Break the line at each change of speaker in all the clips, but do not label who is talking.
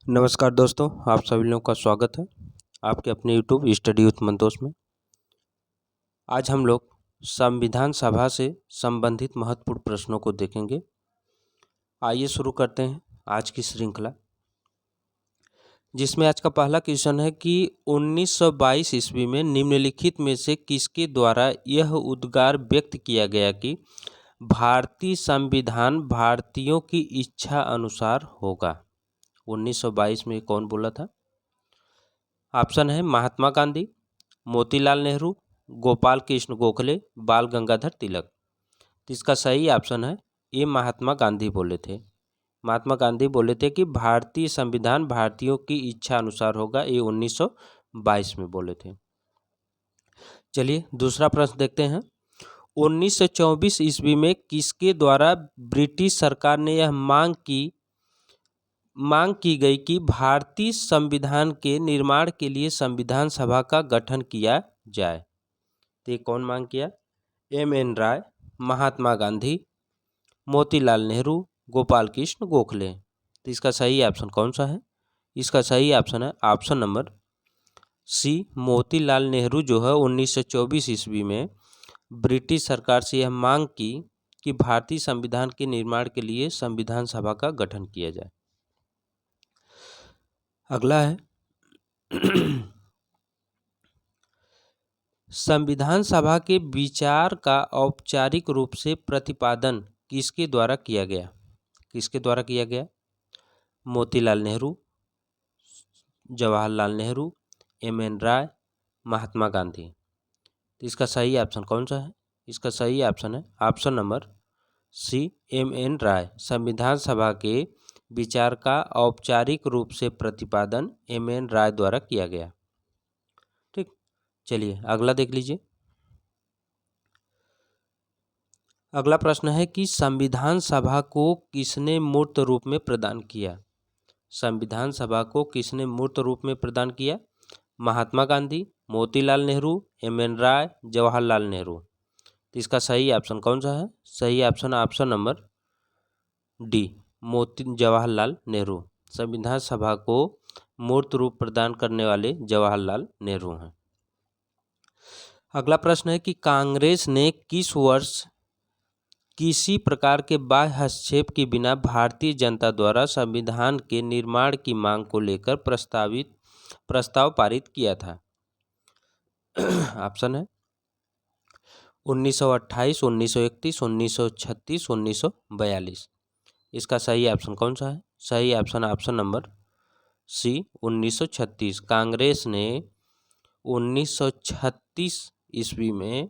नमस्कार दोस्तों, आप सभी लोगों का स्वागत है आपके अपने यूट्यूब स्टडी विथ मंतोष में। आज हम लोग संविधान सभा से संबंधित महत्वपूर्ण प्रश्नों को देखेंगे। आइए शुरू करते हैं आज की श्रृंखला, जिसमें आज का पहला क्वेश्चन है कि 1922 ईस्वी में निम्नलिखित में से किसके द्वारा यह उद्गार व्यक्त किया गया कि भारतीय संविधान भारतीयों की इच्छा अनुसार होगा। 1922 में कौन बोला था? ऑप्शन है महात्मा गांधी, मोतीलाल नेहरू, गोपाल कृष्ण गोखले, बाल गंगाधर तिलक। तो इसका सही ऑप्शन है ये महात्मा गांधी बोले थे। महात्मा गांधी बोले थे कि भारतीय संविधान भारतीयों की इच्छा अनुसार होगा, ये 1922 में बोले थे। चलिए दूसरा प्रश्न देखते हैं। 1924 ईस्वी में किसके द्वारा ब्रिटिश सरकार ने यह मांग की गई कि भारतीय संविधान के निर्माण के लिए संविधान सभा का गठन किया जाए? तो ये कौन मांग किया? M.N. राय, महात्मा गांधी, मोतीलाल नेहरू, गोपाल कृष्ण गोखले। तो इसका सही ऑप्शन कौन सा है? इसका सही ऑप्शन है option number C, Motilal Nehru जो है 1924 ईस्वी में ब्रिटिश सरकार से यह मांग की कि भारतीय संविधान के निर्माण के लिए संविधान सभा का गठन किया जाए। अगला है संविधान सभा के विचार का औपचारिक रूप से प्रतिपादन किसके द्वारा किया गया? किसके द्वारा किया गया? मोतीलाल नेहरू, जवाहरलाल नेहरू, M.N. राय, महात्मा गांधी। तो इसका सही ऑप्शन कौन सा है? इसका सही ऑप्शन है ऑप्शन नंबर सी, M.N. राय। संविधान सभा के विचार का औपचारिक रूप से प्रतिपादन M.N. राय द्वारा किया गया। ठीक, चलिए अगला देख लीजिए। अगला प्रश्न है कि संविधान सभा को किसने मूर्त रूप में प्रदान किया? संविधान सभा को किसने मूर्त रूप में प्रदान किया? महात्मा गांधी, मोतीलाल नेहरू, M.N. राय, जवाहरलाल नेहरू। तो इसका सही ऑप्शन कौन सा है? सही option number D, Jawaharlal Nehru. संविधान सभा को मूर्त रूप प्रदान करने वाले जवाहरलाल नेहरू हैं। अगला प्रश्न है कि कांग्रेस ने किस वर्ष किसी प्रकार के बाह्य हस्तक्षेप के बिना भारतीय जनता द्वारा संविधान के निर्माण की मांग को लेकर प्रस्ताव पारित किया था? ऑप्शन है 1928, 1931, 1936, 1942। इसका सही ऑप्शन कौन सा है? सही ऑप्शन नंबर सी, 1936। कांग्रेस ने 1936 ईस्वी में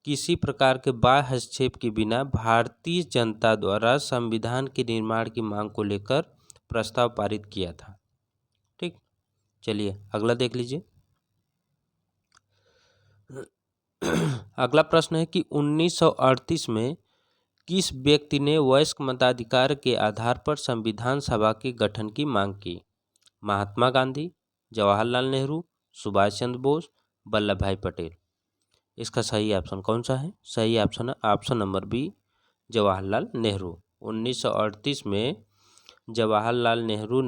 किसी प्रकार के बाह्य हस्तक्षेप के बिना भारतीय जनता द्वारा संविधान के निर्माण की मांग को लेकर प्रस्ताव पारित किया था। ठीक, चलिए अगला देख लीजिए। अगला प्रश्न है कि 1938 में किस व्यक्ति ने वयस्क मताधिकार के आधार पर संविधान सभा के गठन की मांग की? महात्मा गांधी, जवाहरलाल नेहरू, सुभाष चंद्र बोस, वल्लभ भाई पटेल। इसका सही ऑप्शन कौन सा है? सही ऑप्शन है option number B, Jawaharlal Nehru. 1938 में जवाहरलाल नेहरू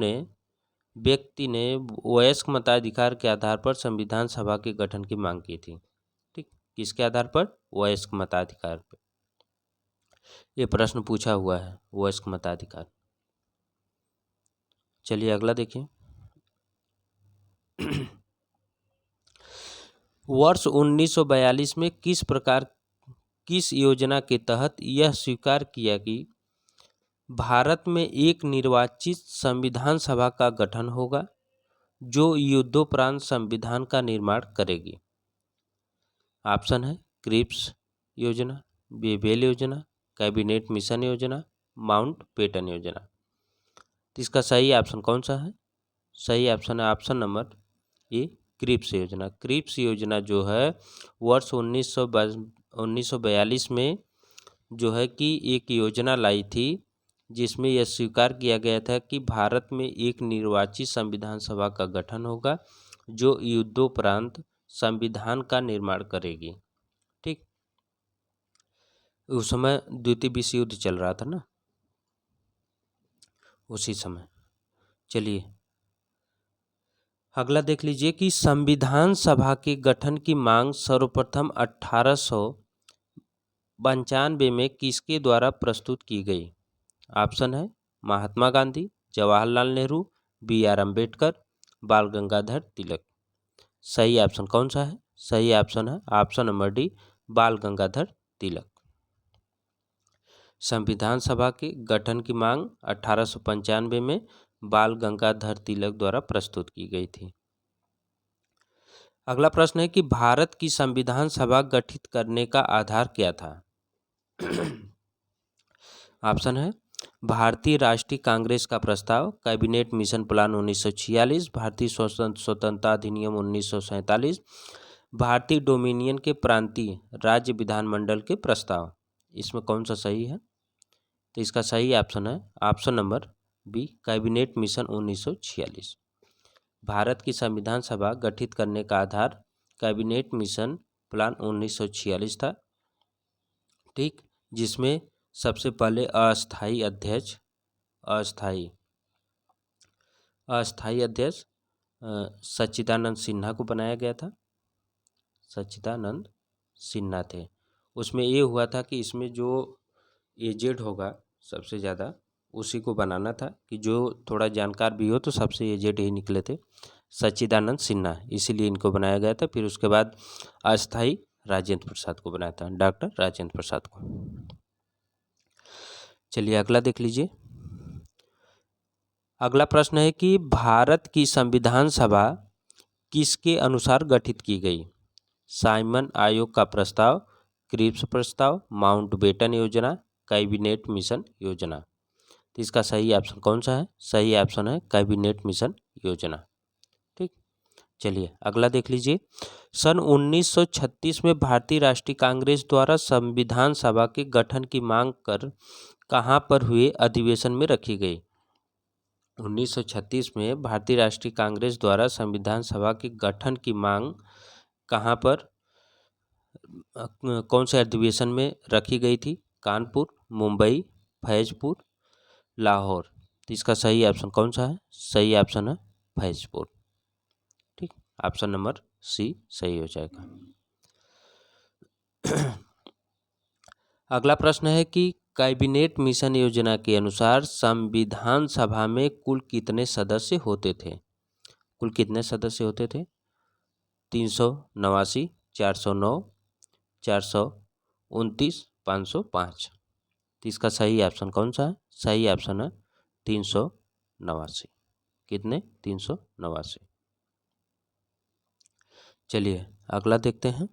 व्यक्ति ने वयस्क मताधिकार के आधार पर संविधान सभा के गठन की मांग की थी। ठीक, किसके आधार पर? वयस्क मताधिकार पर। ये प्रश्न पूछा हुआ है, वयस्क मताधिकार। चलिए अगला देखिए। वर्ष 1942 में किस योजना के तहत यह स्वीकार किया कि भारत में एक निर्वाचित संविधान सभा का गठन होगा जो युद्धोपरांत संविधान का निर्माण करेगी? ऑप्शन है क्रिप्स योजना, बेबेल योजना, कैबिनेट मिशन योजना, माउंटबेटन योजना। तो इसका सही ऑप्शन कौन सा है? सही ऑप्शन है ऑप्शन नंबर ए, क्रिप्स योजना। क्रिप्स योजना जो है वर्ष 1942 में जो है कि एक योजना लाई थी जिसमें यह स्वीकार किया गया था कि भारत में एक निर्वाचित संविधान सभा का गठन होगा जो युद्धोपरांत संविधान का निर्माण करेगी। ठीक, उस समय द्वितीय विश्व युद्ध चल रहा था ना, उसी समय। चलिए अगला देख लीजिए कि संविधान सभा के गठन की मांग सर्वप्रथम 1895 में किसके द्वारा प्रस्तुत की गई। ऑप्शन है महात्मा गांधी, जवाहरलाल नेहरू, B.R. अम्बेडकर, बाल गंगाधर तिलक। सही ऑप्शन कौन सा है? सही ऑप्शन है ऑप्शन नंबर डी, बाल गंगाधर तिलक। संविधान सभा के गठन की मांग 1895 में बाल गंगाधर तिलक द्वारा प्रस्तुत की गई थी। अगला प्रश्न है कि भारत की संविधान सभा गठित करने का आधार क्या था। ऑप्शन है भारतीय राष्ट्रीय कांग्रेस का प्रस्ताव, कैबिनेट मिशन प्लान 1946, भारतीय स्वतंत्रता अधिनियम 1947, भारतीय डोमिनियन के प्रांतीय राज्य विधानमंडल के प्रस्ताव। इसमें कौन सा सही है? तो इसका सही ऑप्शन है option number B, cabinet mission 1946। Bharat की संविधान सभा गठित करने का आधार कैबिनेट मिशन प्लान 1946 था, ठीक, जिसमें सबसे पहले अस्थाई अध्यक्ष सच्चिदानंद सिन्हा को बनाया गया था। सच्चिदानंद सिन्हा थे। उसमें ये हुआ था कि इसमें जो एजेड होगा सबसे ज़्यादा उसी को बनाना था, कि जो थोड़ा जानकार भी हो, तो सबसे एजेड ही निकले थे सच्चिदानंद सिन्हा, इसीलिए इनको बनाया गया था। फिर उसके बाद अस्थाई राजेंद्र प्रसाद को बनाया था, डॉक्टर राजेंद्र प्रसाद को। चलिए अगला देख लीजिए। अगला प्रश्न है कि भारत की संविधान सभा किसके अनुसार गठित की गई। साइमन आयोग का प्रस्ताव, क्रिप्स प्रस्ताव, माउंटबेटन योजना, कैबिनेट मिशन योजना। तो इसका सही ऑप्शन कौन सा है? सही ऑप्शन है कैबिनेट मिशन योजना, ठीक। चलिए अगला देख लीजिए। सन 1936 में भारतीय राष्ट्रीय कांग्रेस द्वारा संविधान सभा के गठन की मांग कर कहाँ पर हुए अधिवेशन में रखी गई। 1936 में भारतीय राष्ट्रीय कांग्रेस द्वारा संविधान सभा के गठन की मांग कहाँ पर, कौन से अधिवेशन में रखी गई थी? कानपुर, मुंबई, फैजपुर, लाहौर। तो इसका सही ऑप्शन कौन सा है? सही ऑप्शन है फैजपुर, ठीक। ऑप्शन नंबर सी सही हो जाएगा। अगला प्रश्न है कि कैबिनेट मिशन योजना के अनुसार संविधान सभा में कुल कितने सदस्य होते थे? कुल कितने सदस्य होते थे? 389, 409, 429, 505। तो इसका सही ऑप्शन कौन सा है? सही ऑप्शन है 389। कितने? 389। चलिए अगला देखते हैं।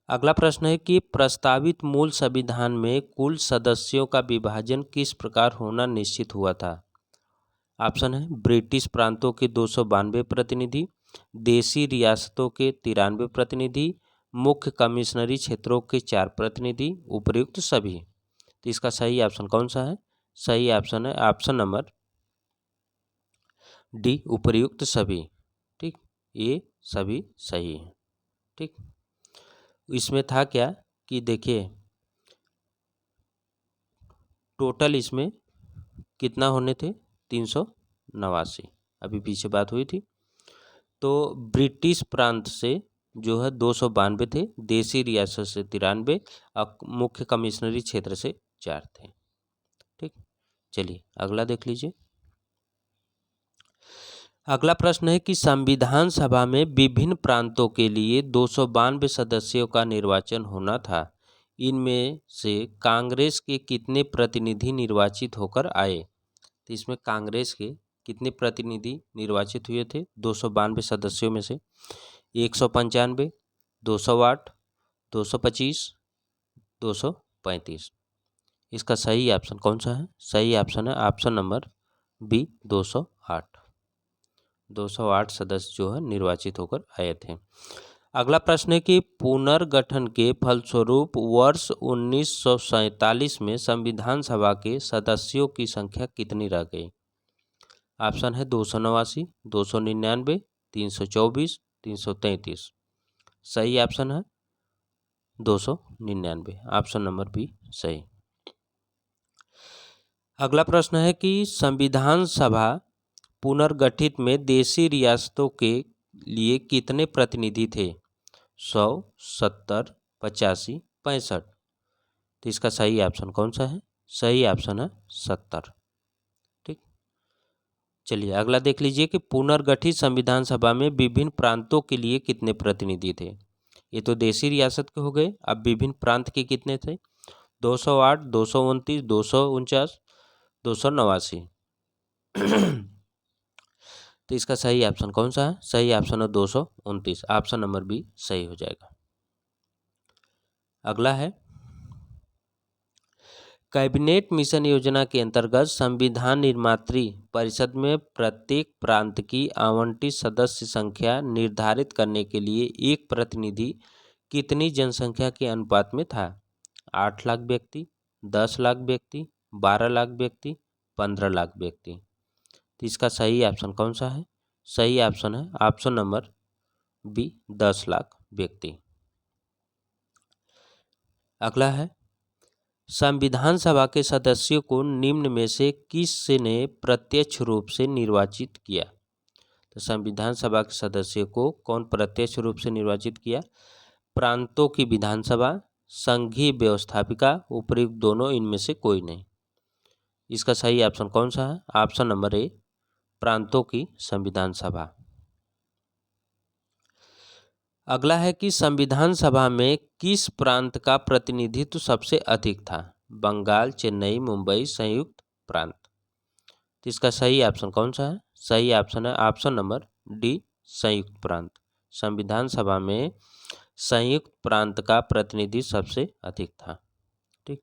अगला प्रश्न है कि प्रस्तावित मूल संविधान में कुल सदस्यों का विभाजन किस प्रकार होना निश्चित हुआ था। ऑप्शन है ब्रिटिश प्रांतों के 292 प्रतिनिधि, देशी रियासतों के 93 प्रतिनिधि, मुख्य कमिश्नरी क्षेत्रों के 4 प्रतिनिधि, उपर्युक्त सभी। तो इसका सही ऑप्शन कौन सा है? सही ऑप्शन है ऑप्शन नंबर डी, उपर्युक्त सभी, ठीक। ये सभी सही है, ठीक। इसमें था क्या कि देखिए टोटल इसमें कितना होने थे? 389, अभी पीछे बात हुई थी। तो ब्रिटिश प्रांत से जो है 292 थे, देशी रियासत से 93 और मुख्य कमिश्नरी क्षेत्र से 4 थे, ठीक। चलिए अगला देख लीजिए। अगला प्रश्न है कि संविधान सभा में विभिन्न प्रांतों के लिए 292 सदस्यों का निर्वाचन होना था। इनमें से कांग्रेस के कितने प्रतिनिधि निर्वाचित होकर आए? तो इसमें कांग्रेस के कितने प्रतिनिधि निर्वाचित हुए थे 292 सदस्यों में से? 195, 208, 225, 235। इसका सही ऑप्शन कौन सा है? सही ऑप्शन है ऑप्शन नंबर बी, 208। 208 सदस्य जो है निर्वाचित होकर आए थे। अगला प्रश्न है कि पुनर्गठन के फलस्वरूप वर्ष 1947 में संविधान सभा के सदस्यों की संख्या कितनी रह गई? ऑप्शन है 289, 299, 324, 333। सही ऑप्शन है 299, ऑप्शन नंबर बी सही। अगला प्रश्न है कि संविधान सभा पुनर्गठित में देशी रियासतों के लिए कितने प्रतिनिधि थे? 100, 70, 85, 65। तो इसका सही ऑप्शन कौन सा है? सही ऑप्शन है 70। ठीक, चलिए अगला देख लीजिए कि पुनर्गठित संविधान सभा में विभिन्न प्रांतों के लिए कितने प्रतिनिधि थे? ये तो देशी रियासत के हो गए, अब विभिन्न प्रांत के कितने थे? 208, 229, 249, 289। तो इसका सही ऑप्शन कौन सा है? सही ऑप्शन है 229। ऑप्शन नंबर बी सही हो जाएगा। अगला है कैबिनेट मिशन योजना के अंतर्गत संविधान निर्मात्री परिषद में प्रत्येक प्रांत की आवंटित सदस्य संख्या निर्धारित करने के लिए एक प्रतिनिधि कितनी जनसंख्या के अनुपात में था? 8 लाख व्यक्ति, 10 लाख व्यक्ति, 12 लाख व्यक्ति, 15 लाख व्यक्ति। तो इसका सही ऑप्शन कौन सा है? सही ऑप्शन है ऑप्शन नंबर बी 10 लाख व्यक्ति। अगला है संविधान सभा के सदस्यों को निम्न में से किसने प्रत्यक्ष रूप से निर्वाचित किया? तो संविधान सभा के सदस्यों को कौन प्रत्यक्ष रूप से निर्वाचित किया? प्रांतों की विधानसभा, संघीय व्यवस्थापिका, उपयुक्त दोनों, इनमें से कोई नहीं। इसका सही ऑप्शन कौन सा है? ऑप्शन नंबर ए प्रांतों की संविधान सभा। अगला है कि संविधान सभा में किस प्रांत का प्रतिनिधित्व सबसे अधिक था? बंगाल, चेन्नई, मुंबई, संयुक्त प्रांत। तो इसका सही ऑप्शन कौन सा है? सही ऑप्शन है ऑप्शन नंबर डी संयुक्त प्रांत। संविधान सभा में संयुक्त प्रांत का प्रतिनिधि सबसे अधिक था। ठीक,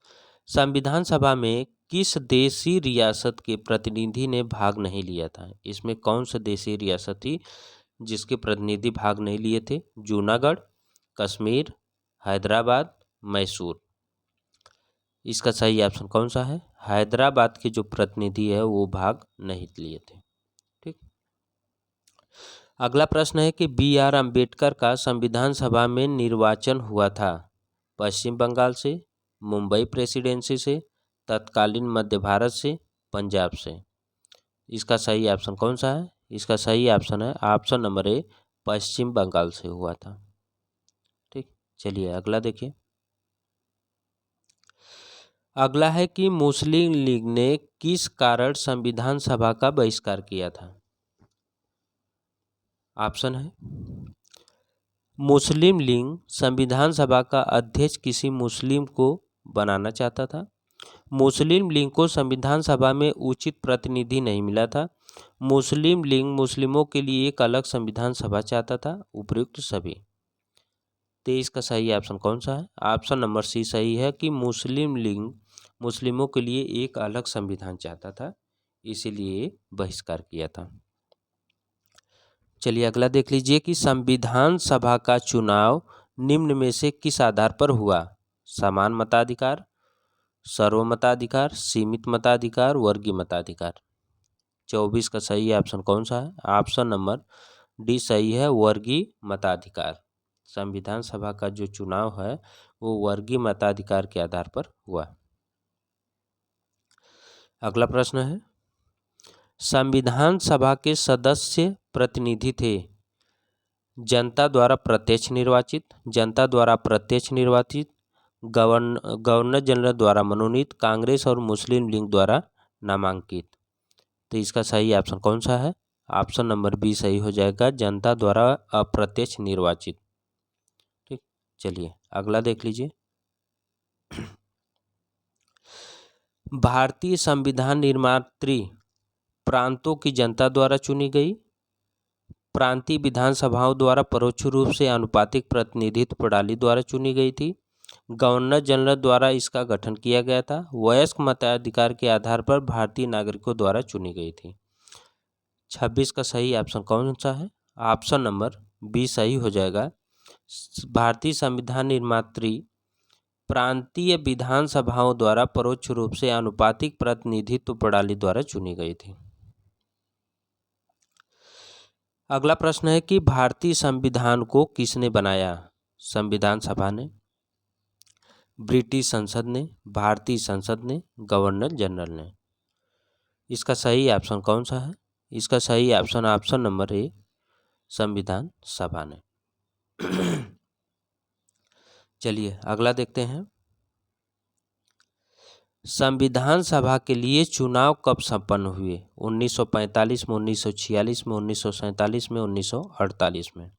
संविधान सभा में किस देशी रियासत के प्रतिनिधि ने भाग नहीं लिया था? इसमें कौन सा देशी रियासत थी जिसके प्रतिनिधि भाग नहीं लिए थे? जूनागढ़, कश्मीर, हैदराबाद, मैसूर। इसका सही ऑप्शन कौन सा है? हैदराबाद के जो प्रतिनिधि है वो भाग नहीं लिए थे। ठीक, अगला प्रश्न है कि B.R. अम्बेडकर का संविधान सभा में निर्वाचन हुआ था पश्चिम बंगाल से, मुंबई प्रेसिडेंसी से, तत्कालीन मध्य भारत से, पंजाब से। इसका सही ऑप्शन कौन सा है? इसका सही ऑप्शन है ऑप्शन नंबर ए पश्चिम बंगाल से हुआ था। ठीक, चलिए अगला देखिए। अगला है कि मुस्लिम लीग ने किस कारण संविधान सभा का बहिष्कार किया था? ऑप्शन है मुस्लिम लीग संविधान सभा का अध्यक्ष किसी मुस्लिम को बनाना चाहता था, मुस्लिम लीग को संविधान सभा में उचित प्रतिनिधि नहीं मिला था, मुस्लिम लीग मुस्लिमों के लिए एक अलग संविधान सभा चाहता था, उपयुक्त सभी। 23 का सही ऑप्शन कौन सा है? ऑप्शन नंबर सी सही है कि मुस्लिम लीग मुस्लिमों के लिए एक अलग संविधान चाहता था, इसीलिए बहिष्कार किया था। चलिए अगला देख लीजिए कि संविधान सभा का चुनाव निम्न में से किस आधार पर हुआ? समान मताधिकार, सर्वमताधिकार, सीमित मताधिकार, वर्गीय मताधिकार। 24 का सही ऑप्शन कौन सा है? ऑप्शन नंबर डी सही है वर्गीय मताधिकार। संविधान सभा का जो चुनाव है वो वर्गीय मताधिकार के आधार पर हुआ। अगला प्रश्न है संविधान सभा के सदस्य प्रतिनिधि थे जनता द्वारा प्रत्यक्ष निर्वाचित, जनता द्वारा प्रत्यक्ष निर्वाचित, गवर्नर जनरल द्वारा मनोनीत, कांग्रेस और मुस्लिम लीग द्वारा नामांकित। तो इसका सही ऑप्शन कौन सा है? ऑप्शन नंबर बी सही हो जाएगा जनता द्वारा अप्रत्यक्ष निर्वाचित। ठीक, चलिए अगला देख लीजिए। भारतीय संविधान निर्मात्री प्रांतों की जनता द्वारा चुनी गई, प्रांतीय विधानसभाओं द्वारा परोक्ष रूप से आनुपातिक प्रतिनिधित्व प्रणाली द्वारा चुनी गई थी, गवर्नर जनरल द्वारा इसका गठन किया गया था, वयस्क मताधिकार के आधार पर भारतीय नागरिकों द्वारा चुनी गई थी। 26 का सही ऑप्शन कौन सा है? ऑप्शन नंबर बी सही हो जाएगा भारतीय संविधान निर्मात्री प्रांतीय विधानसभाओं द्वारा परोक्ष रूप से आनुपातिक प्रतिनिधित्व प्रणाली द्वारा चुनी गई थी। अगला प्रश्न है कि भारतीय संविधान को किसने बनाया? संविधान सभा ने, ब्रिटिश संसद ने, भारतीय संसद ने, गवर्नर जनरल ने। इसका सही ऑप्शन कौन सा है? इसका सही ऑप्शन नंबर ए संविधान सभा ने। चलिए अगला देखते हैं। संविधान सभा के लिए चुनाव कब संपन्न हुए? 1945 में, 1946 में, 1947 में, 1948 में।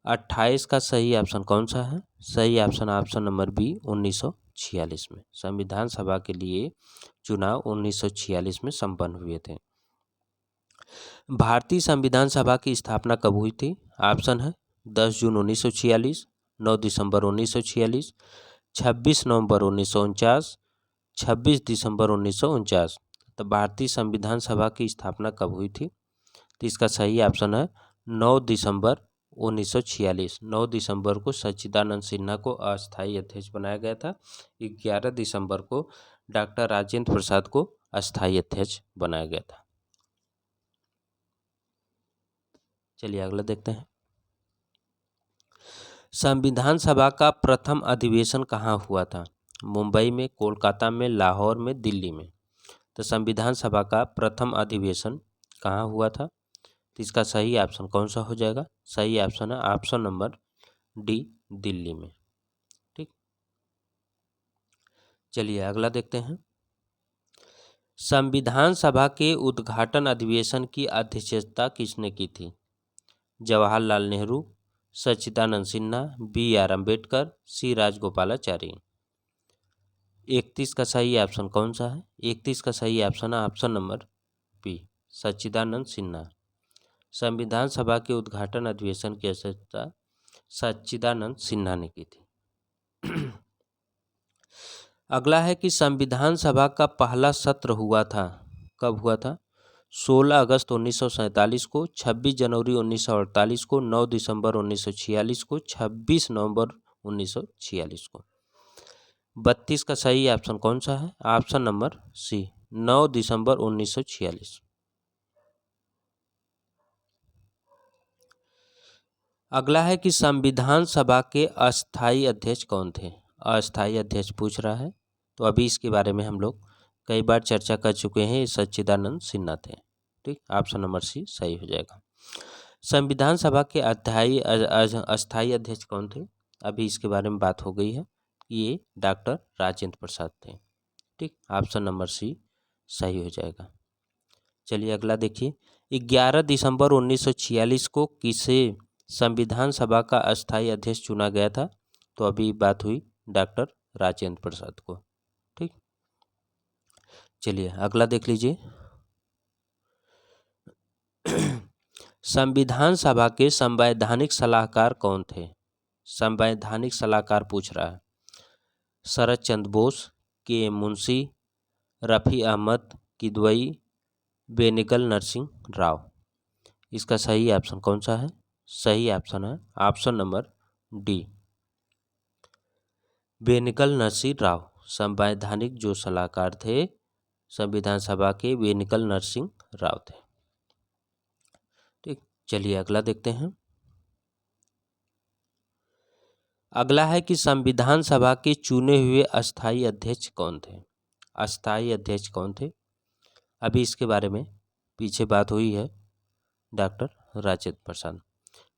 28 का सही ऑप्शन कौन सा है? सही ऑप्शन नंबर बी 1946 में। संविधान सभा के लिए चुनाव 1946 में संपन्न हुए थे। भारतीय संविधान सभा की स्थापना कब हुई थी? ऑप्शन है 10 जून 1946, 9 दिसंबर 1946, 26 नवंबर 1949, 26 दिसंबर 1949। तो भारतीय संविधान सभा की स्थापना कब हुई थी? तो इसका सही ऑप्शन है 9 दिसंबर 1946। 9 दिसंबर को सच्चिदानंद सिन्हा को अस्थायी अध्यक्ष बनाया गया था। 11 दिसंबर को डॉक्टर राजेंद्र प्रसाद को अस्थायी अध्यक्ष बनाया गया था। चलिए अगला देखते हैं। संविधान सभा का प्रथम अधिवेशन कहाँ हुआ था? मुंबई में, कोलकाता में, लाहौर में, दिल्ली में। तो संविधान सभा का प्रथम अधिवेशन कहाँ हुआ था? तो इसका सही ऑप्शन कौन सा हो जाएगा? सही ऑप्शन है ऑप्शन नंबर डी दिल्ली में। ठीक, चलिए अगला देखते हैं। संविधान सभा के उद्घाटन अधिवेशन की अध्यक्षता किसने की थी? जवाहरलाल नेहरू, सच्चिदानंद सिन्हा, B.R. अम्बेडकर, सी राजगोपालाचारी। 31 का सही ऑप्शन कौन सा है? 31 का सही ऑप्शन है ऑप्शन नंबर बी सच्चिदानंद सिन्हा। संविधान सभा के उद्घाटन अधिवेशन की अध्यक्षता सच्चिदानंद सिन्हा ने की थी। अगला है कि संविधान सभा का पहला सत्र हुआ था, कब हुआ था? 16 अगस्त 1947 को, 26 जनवरी 1948 को, 9 दिसंबर 1946 को, 26 नवंबर 1946 को। 32 का सही ऑप्शन कौन सा है? ऑप्शन नंबर सी 9 दिसंबर 1946। अगला है कि संविधान सभा के अस्थायी अध्यक्ष कौन थे? अस्थायी अध्यक्ष पूछ रहा है, तो अभी इसके बारे में हम लोग कई बार चर्चा कर चुके हैं। सच्चिदानंद सिन्हा थे। ठीक, ऑप्शन नंबर सी सही हो जाएगा। संविधान सभा के अस्थायी अध्यक्ष कौन थे? अभी इसके बारे में बात हो गई है। ये डॉक्टर राजेंद्र प्रसाद थे। ठीक, ऑप्शन नंबर सी सही हो जाएगा। चलिए अगला देखिए। 11 दिसंबर 1946 को किसे संविधान सभा का अस्थायी अध्यक्ष चुना गया था? तो अभी बात हुई डॉक्टर राजेंद्र प्रसाद को। ठीक, चलिए अगला देख लीजिए। संविधान सभा के संवैधानिक सलाहकार कौन थे? संवैधानिक सलाहकार पूछ रहा है। शरद चंद्र बोस, के मुंशी, रफ़ी अहमद किदवई, बेनेगल नरसिंह राव। इसका सही ऑप्शन कौन सा है? सही ऑप्शन है option number D Benegal Narsing Rau. संवैधानिक जो सलाहकार थे संविधान सभा के, बेनेगल नरसिंह राव थे। ठीक, चलिए अगला देखते हैं। अगला है कि संविधान सभा के चुने हुए अस्थायी अध्यक्ष कौन थे? अस्थायी अध्यक्ष कौन थे? अभी इसके बारे में पीछे बात हुई है डॉक्टर राजेंद्र प्रसाद।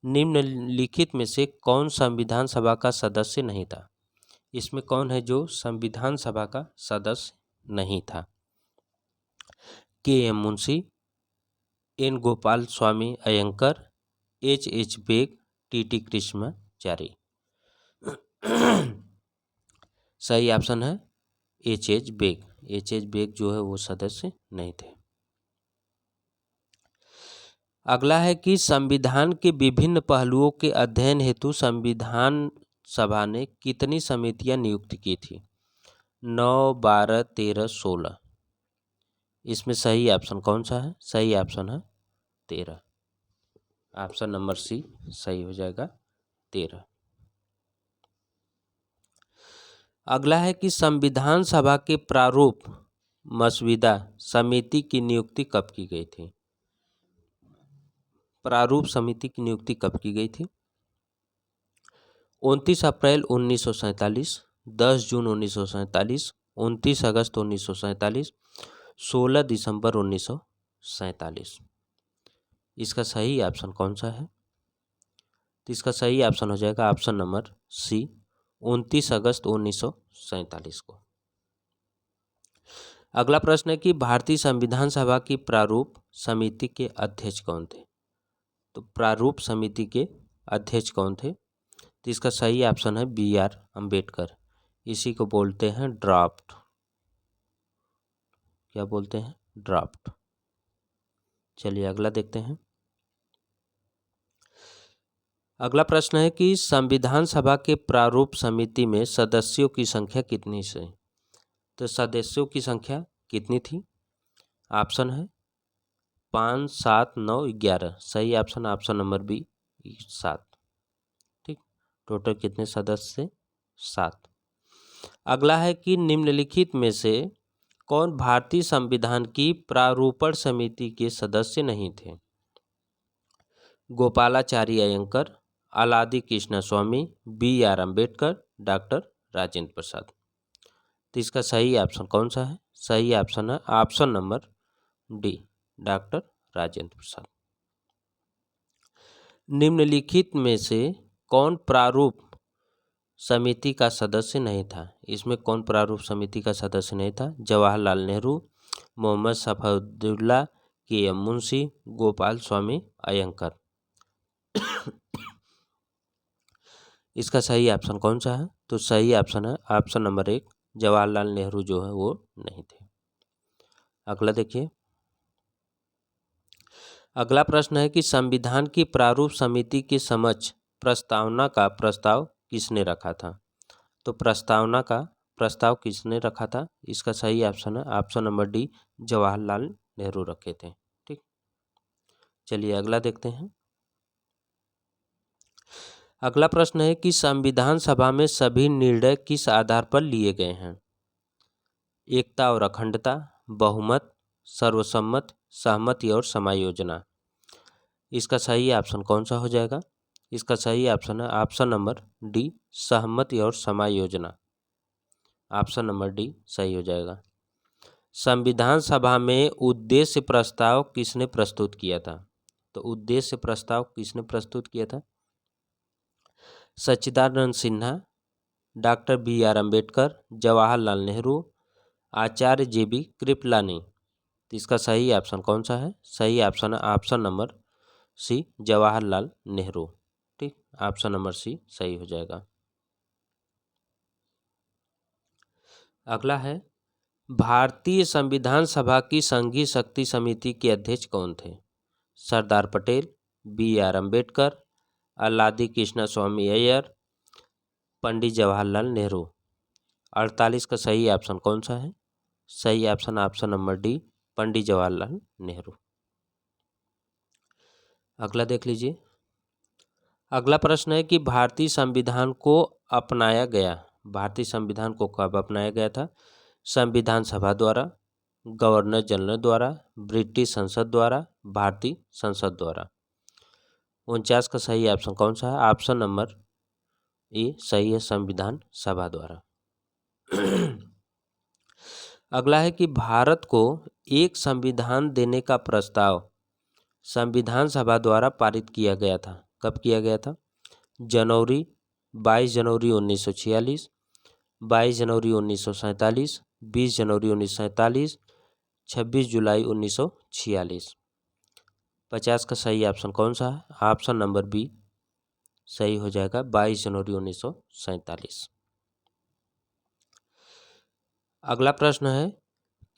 निम्नलिखित में से कौन संविधान सभा का सदस्य नहीं था? इसमें कौन है जो संविधान सभा का सदस्य नहीं था? K M. Munshi, N. Gopalaswami Ayyangar, H.H. Beg, T.T. Krishnachari. सही ऑप्शन है H.H. बेग। H.H. बेग जो है वो सदस्य नहीं थे। अगला है कि संविधान के विभिन्न पहलुओं के अध्ययन हेतु संविधान सभा ने कितनी समितियां नियुक्त की थी? 9, 12, 13, 16। इसमें सही ऑप्शन कौन सा है? सही ऑप्शन है 13। ऑप्शन नंबर सी सही हो जाएगा 13। अगला है कि संविधान सभा के प्रारूप मसविदा समिति की नियुक्ति कब की गई थी? प्रारूप समिति की नियुक्ति कब की गई थी? 29 अप्रैल 1947, 10 जून 1947, 29 अगस्त 1947, 16 दिसंबर 1947। इसका सही ऑप्शन कौन सा है? तो इसका सही ऑप्शन हो जाएगा ऑप्शन नंबर सी, 29 अगस्त 1947 को। अगला प्रश्न है कि भारतीय संविधान सभा की प्रारूप समिति के अध्यक्ष कौन थे? तो प्रारूप समिति के अध्यक्ष कौन थे? तो इसका सही ऑप्शन है BR अम्बेडकर। इसी को बोलते हैं ड्राफ्ट। क्या बोलते हैं? ड्राफ्ट। चलिए अगला देखते हैं। अगला प्रश्न है कि संविधान सभा के प्रारूप समिति में सदस्यों की संख्या कितनी है? तो सदस्यों की संख्या कितनी थी? ऑप्शन है 5, 7, 9, 11। सही ऑप्शन नंबर बी 7। ठीक, टोटल कितने सदस्य? 7। अगला है कि निम्नलिखित में से कौन भारतीय संविधान की प्रारूपण समिति के सदस्य नहीं थे? गोपालाचारी अयंकर, अलादी कृष्ण स्वामी, BR अम्बेडकर, डॉक्टर राजेंद्र प्रसाद। तो इसका सही ऑप्शन कौन सा है? सही ऑप्शन है option number D, doctor Rajendra Prasad. निम्नलिखित में से कौन प्रारूप समिति का सदस्य नहीं था? इसमें कौन प्रारूप समिति का सदस्य नहीं था? जवाहरलाल नेहरू, मोहम्मद सफदुल्ला, KM मुंशी, गोपाल स्वामी अयंकर। इसका सही ऑप्शन कौन सा है? तो सही ऑप्शन है ऑप्शन नंबर 1, जवाहरलाल नेहरू जो है वो नहीं थे। अगला देखिए। अगला प्रश्न है कि संविधान की प्रारूप समिति के समक्ष प्रस्तावना का प्रस्ताव किसने रखा था? तो प्रस्तावना का प्रस्ताव किसने रखा था? इसका सही ऑप्शन है option number D, Jawaharlal Nehru रखे थे। ठीक, चलिए अगला देखते हैं। अगला प्रश्न है कि संविधान सभा में सभी निर्णय किस आधार पर लिए गए हैं? एकता और अखंडता, बहुमत, सर्वसम्मत, सहमति और समायोजना। इसका सही ऑप्शन कौन सा हो जाएगा? इसका सही ऑप्शन है ऑप्शन नंबर डी, सहमति और समायोजना। ऑप्शन नंबर डी सही हो जाएगा। संविधान सभा में उद्देश्य प्रस्ताव किसने प्रस्तुत किया था? तो उद्देश्य प्रस्ताव किसने प्रस्तुत किया था? सच्चिदानंद सिन्हा, डॉक्टर BR अम्बेडकर, जवाहरलाल नेहरू, आचार्य JB कृपलानी। तो इसका सही ऑप्शन कौन सा है? सही ऑप्शन है option number C, Jawaharlal Nehru. ठीक, ऑप्शन नंबर सी सही हो जाएगा। अगला है भारतीय संविधान सभा की संघीय शक्ति समिति के अध्यक्ष कौन थे? सरदार पटेल, BR अम्बेडकर, अलादी कृष्ण स्वामी अय्यर, पंडित जवाहरलाल नेहरू। 48 का सही ऑप्शन कौन सा है? सही ऑप्शन नंबर डी, पंडित जवाहरलाल नेहरू। अगला देख लीजिए। अगला प्रश्न है कि भारतीय संविधान को अपनाया गया, भारतीय संविधान को कब अपनाया गया था? संविधान सभा द्वारा, गवर्नर जनरल द्वारा, ब्रिटिश संसद द्वारा, भारतीय संसद द्वारा। 49 का सही ऑप्शन कौन सा है? ऑप्शन नंबर ए सही है, संविधान सभा द्वारा। अगला है कि भारत को एक संविधान देने का प्रस्ताव संविधान सभा द्वारा पारित किया गया था। कब किया गया था? 22 जनवरी 1946, 22 जनवरी 1947, 20 जनवरी 1947, 26 जुलाई 1946। 50 का सही ऑप्शन कौन सा है? ऑप्शन नंबर बी सही हो जाएगा, 22 जनवरी 1947। अगला प्रश्न है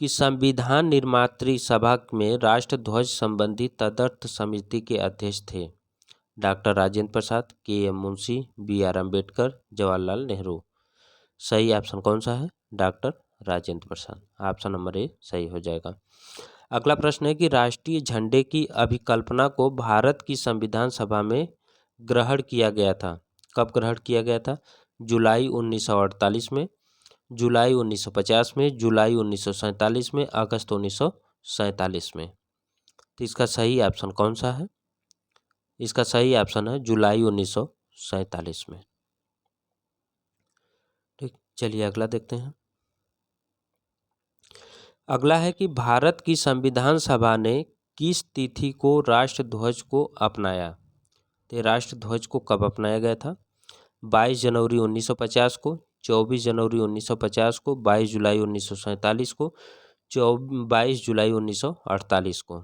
कि संविधान निर्मात्री सभा में राष्ट्र ध्वज संबंधी तदर्थ समिति के अध्यक्ष थे? डॉक्टर राजेंद्र प्रसाद, KM मुंशी, BR अम्बेडकर, जवाहरलाल नेहरू। सही ऑप्शन कौन सा है? डॉक्टर राजेंद्र प्रसाद। ऑप्शन नंबर ए सही हो जाएगा। अगला प्रश्न है कि राष्ट्रीय झंडे की अभिकल्पना को भारत की संविधान सभा में ग्रहण किया गया था। कब ग्रहण किया गया था? जुलाई 1948 में, जुलाई 1950 में, जुलाई 1947 में, अगस्त 1947 में। तो इसका सही ऑप्शन कौन सा है? इसका सही ऑप्शन है जुलाई 1947 में। ठीक, चलिए अगला देखते हैं। अगला है कि भारत की संविधान सभा ने किस तिथि को राष्ट्रध्वज को अपनाया। तो राष्ट्र ध्वज को कब अपनाया गया था? 22 जनवरी 1950 को, 24 जनवरी 1950 को, 22 जुलाई 1947 को, 22 जुलाई 1948 को।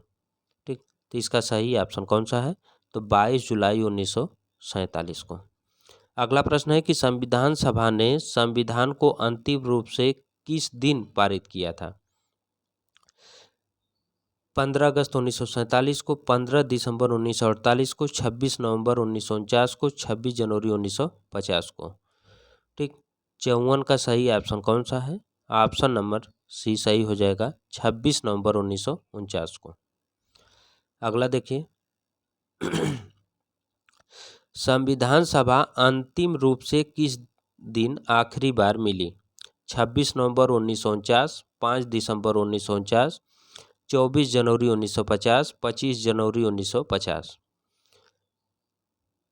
ठीक, तो इसका सही ऑप्शन कौन सा है? तो 22 जुलाई 1947 को। अगला प्रश्न है कि संविधान सभा ने संविधान को अंतिम रूप से किस दिन पारित किया था? 15 अगस्त 1947 को, 15 दिसंबर 1948 को, 26 नवंबर 1949 को, 26 जनवरी 1950 को। ठीक, 54 का सही ऑप्शन कौन सा है? ऑप्शन नंबर सी सही हो जाएगा, 26 नवंबर 1949 को। अगला देखिए संविधान सभा अंतिम रूप से किस दिन आखिरी बार मिली? 26 नवंबर 1949, 5 दिसंबर 1949, 24 जनवरी 1950, 25 जनवरी 1950।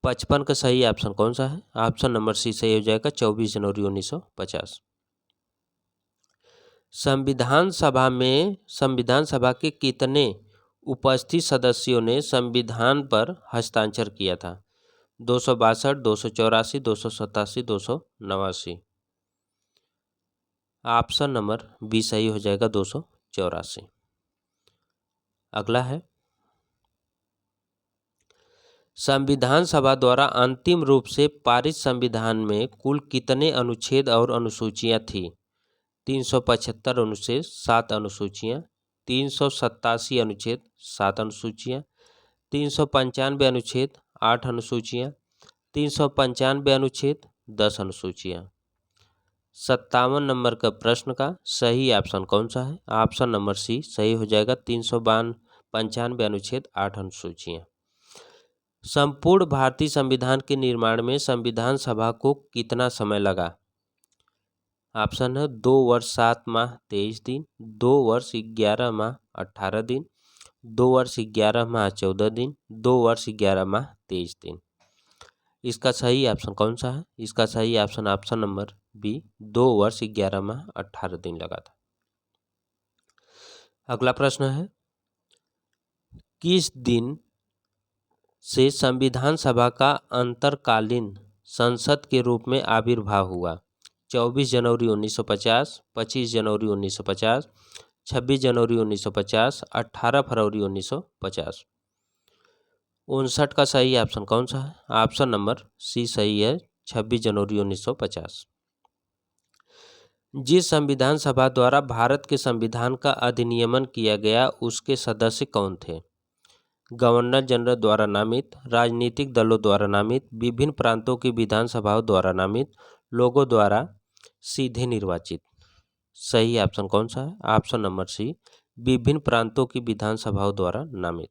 55 का सही ऑप्शन कौन सा है? ऑप्शन नंबर सी सही हो जाएगा, 24 जनवरी 1950। संविधान सभा के कितने उपस्थित सदस्यों ने संविधान पर हस्ताक्षर किया था? 262, 284, 287, 289। ऑप्शन नंबर बी सही हो जाएगा, 284। अगला है संविधान सभा द्वारा अंतिम रूप से पारित संविधान में कुल कितने अनुच्छेद और अनुसूचियां थी? 375 अनुच्छेद, 7 अनुसूचियां, 387 अनुच्छेद, 7 अनुसूचियां, 395 अनुच्छेद, 8 अनुसूचियां, 395 अनुच्छेद, 10 अनुसूचियां। 57 नंबर का प्रश्न का सही ऑप्शन कौन सा है? ऑप्शन नंबर सी सही हो जाएगा, 395 अनुच्छेद, 8 अनुसूचियां। संपूर्ण भारतीय संविधान के निर्माण में संविधान सभा को कितना समय लगा? ऑप्शन है 2 वर्ष 7 माह 23 दिन, 2 वर्ष 11 माह 18 दिन, 2 वर्ष 11 माह 14 दिन, 2 वर्ष 11 माह 23 दिन। इसका सही ऑप्शन कौन सा है? इसका सही ऑप्शन नंबर बी, 2 वर्ष 11 माह 18 दिन लगा था। अगला प्रश्न है किस दिन से संविधान सभा का अंतरकालीन संसद के रूप में आविर्भाव हुआ? 24 जनवरी 1950, 25 जनवरी 1950, 26 जनवरी 1950, 18 फरवरी 1950। 59 का सही ऑप्शन कौन सा है? ऑप्शन नंबर सी सही है, 26 जनवरी 1950। जिस संविधान सभा द्वारा भारत के संविधान का अधिनियमन किया गया उसके सदस्य कौन थे? गवर्नर जनरल द्वारा नामित, राजनीतिक दलों द्वारा नामित, विभिन्न प्रांतों की विधानसभाओं द्वारा नामित, लोगों द्वारा सीधे निर्वाचित। सही ऑप्शन कौन सा है? ऑप्शन नंबर सी, विभिन्न प्रांतों की विधानसभाओं द्वारा नामित।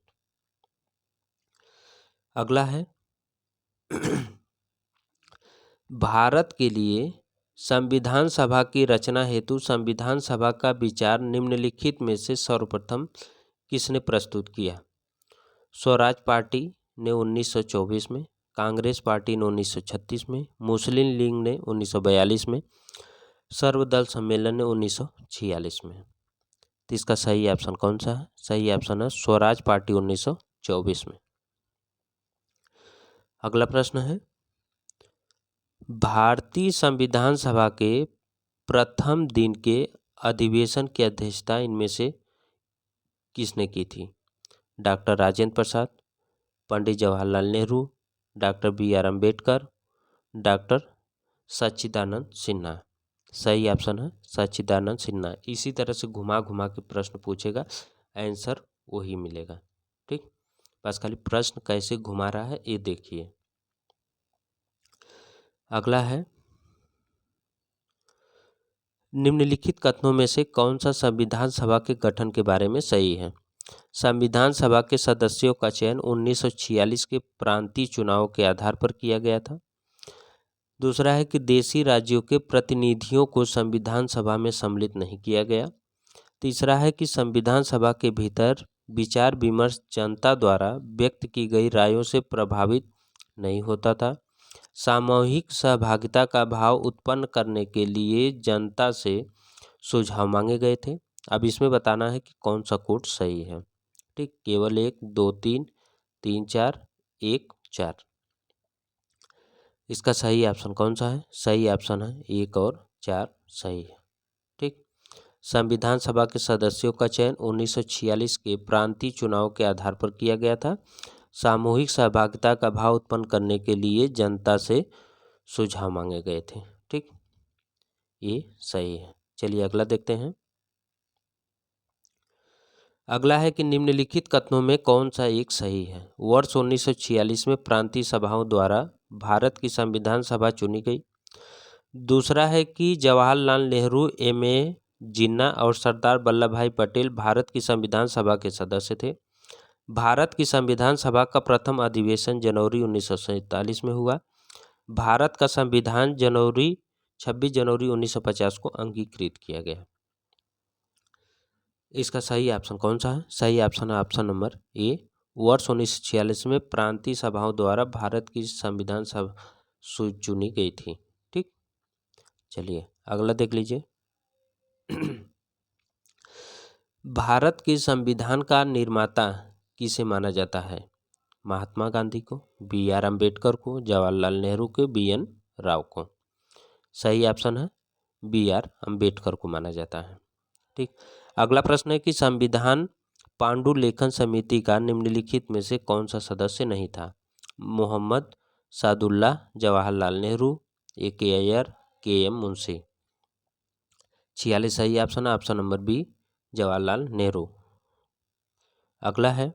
अगला है भारत के लिए संविधान सभा की रचना हेतु संविधान सभा का विचार निम्नलिखित में से सर्वप्रथम किसने प्रस्तुत किया? स्वराज पार्टी ने 1924 में, कांग्रेस पार्टी ने 1936 में, मुस्लिम लीग ने 1942 में, सर्वदल सम्मेलन ने 1946 में। तो इसका सही ऑप्शन कौन सा है? सही ऑप्शन है स्वराज पार्टी 1924 में। अगला प्रश्न है भारतीय संविधान सभा के प्रथम दिन के अधिवेशन की अध्यक्षता इनमें से किसने की थी? Doctor Rajendra Prasad, Pandit Jawaharlal Nehru, doctor BR Ambedkar, doctor Sachchidanand Sinha. सही ऑप्शन है सच्चिदानंद सिन्हा। इसी तरह से घुमा घुमा के प्रश्न पूछेगा, आंसर वही मिलेगा। ठीक, बस खाली प्रश्न कैसे घुमा रहा है ये देखिए। अगला है निम्नलिखित कथनों में से कौन सा संविधान सभा के गठन के बारे में सही है? संविधान सभा के सदस्यों का चयन 1946 के प्रांतीय चुनाव के आधार पर किया गया था। दूसरा है कि देशी राज्यों के प्रतिनिधियों को संविधान सभा में सम्मिलित नहीं किया गया। तीसरा है कि संविधान सभा के भीतर विचार विमर्श जनता द्वारा व्यक्त की गई रायों से प्रभावित नहीं होता था। सामूहिक सहभागिता का भाव उत्पन्न करने के लिए जनता से सुझाव मांगे गए थे। अब इसमें बताना है कि कौन सा कोड सही है। ठीक, केवल 1 2 3 3 4 1 4। इसका सही ऑप्शन कौन सा है? सही ऑप्शन है 1 और 4 सही है। ठीक, संविधान सभा के सदस्यों का चयन 1946 के प्रांतीय चुनाव के आधार पर किया गया था। सामूहिक सहभागिता का भाव उत्पन्न करने के लिए जनता से सुझाव मांगे गए थे। ठीक, ये सही है। चलिए अगला देखते हैं। अगला है कि निम्नलिखित कथनों में कौन सा एक सही है? वर्ष 1946 में प्रांतीय सभाओं द्वारा भारत की संविधान सभा चुनी गई। दूसरा है कि जवाहरलाल नेहरू, एम.ए. जिन्ना और सरदार वल्लभ भाई पटेल भारत की संविधान सभा के सदस्य थे। भारत की संविधान सभा का प्रथम अधिवेशन जनवरी 1947 में हुआ। भारत का संविधान 26 जनवरी 1950 को अंगीकृत किया गया। इसका सही ऑप्शन कौन सा है? सही ऑप्शन है ऑप्शन नंबर ए, वर्ष 1946 में प्रांतीय सभाओं द्वारा भारत की संविधान सभा चुनी गई थी। ठीक, चलिए अगला देख लीजिए। भारत के संविधान का निर्माता किसे माना जाता है? महात्मा गांधी को, बी.आर. अम्बेडकर को, जवाहरलाल नेहरू को, बी.एन. राव को। सही ऑप्शन है बी.आर. अम्बेडकर को माना जाता है। ठीक, अगला प्रश्न है कि संविधान पांडुलेखन समिति का निम्नलिखित में से कौन सा सदस्य नहीं था? मोहम्मद सादुल्लाह, जवाहरलाल नेहरू, ए.के. अय्यर, के.एम. मुंशी। 46 सही ऑप्शन है option number B, Jawaharlal Nehru. अगला है,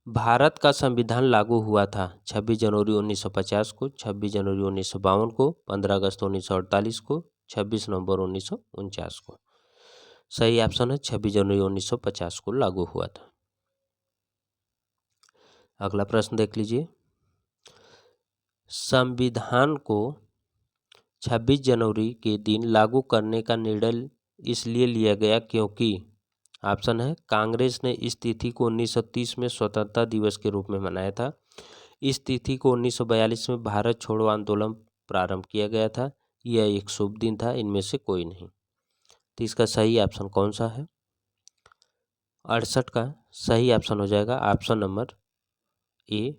भारत का संविधान लागू हुआ था 26 जनवरी 1950 को, 26 जनवरी 1952 को, 15 अगस्त 1948 को, 26 नवंबर 1949 को। सही ऑप्शन है 26 जनवरी 1950 को लागू हुआ था। अगला प्रश्न देख लीजिए। संविधान को 26 जनवरी के दिन लागू करने का निर्णय इसलिए लिया गया क्योंकि ऑप्शन है कांग्रेस ने इस तिथि को 1930 में स्वतंत्रता दिवस के रूप में मनाया था। इस तिथि को 1942 में भारत छोड़ो आंदोलन प्रारंभ किया गया था। यह एक शुभ दिन था। इनमें से कोई नहीं। तो इसका सही ऑप्शन कौन सा है? 68 का सही ऑप्शन हो जाएगा ऑप्शन नंबर ए,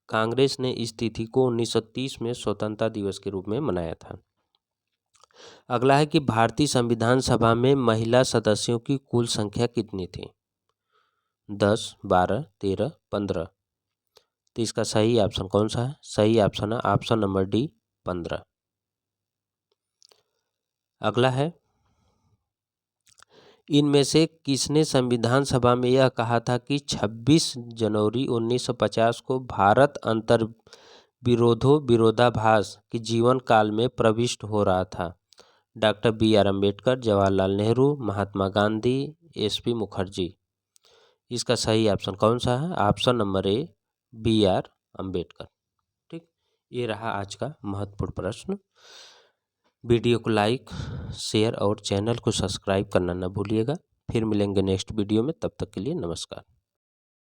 कांग्रेस ने इस तिथि को 1930 में स्वतंत्रता दिवस के रूप में मनाया था। अगला है कि भारतीय संविधान सभा में महिला सदस्यों की कुल संख्या कितनी थी? 10, 12, 13, 15। तो इसका सही ऑप्शन कौन सा है? सही ऑप्शन है ऑप्शन नंबर डी, 15। अगला है, इनमें से किसने संविधान सभा में यह कहा था कि 26 जनवरी 1950 को भारत अंतर विरोधाभास के जीवन काल में प्रविष्ट हो रहा था? Doctor B R. Ambedkar, Jawaharlal Nehru, Mahatma Gandhi, S P. Mukherjee. इसका सही ऑप्शन कौन सा है? Option number A, B R. Ambedkar. ठीक, ये रहा आज का महत्वपूर्ण प्रश्न। वीडियो को लाइक, शेयर और चैनल को सब्सक्राइब करना न भूलिएगा। फिर मिलेंगे नेक्स्ट वीडियो में, तब तक के लिए नमस्कार।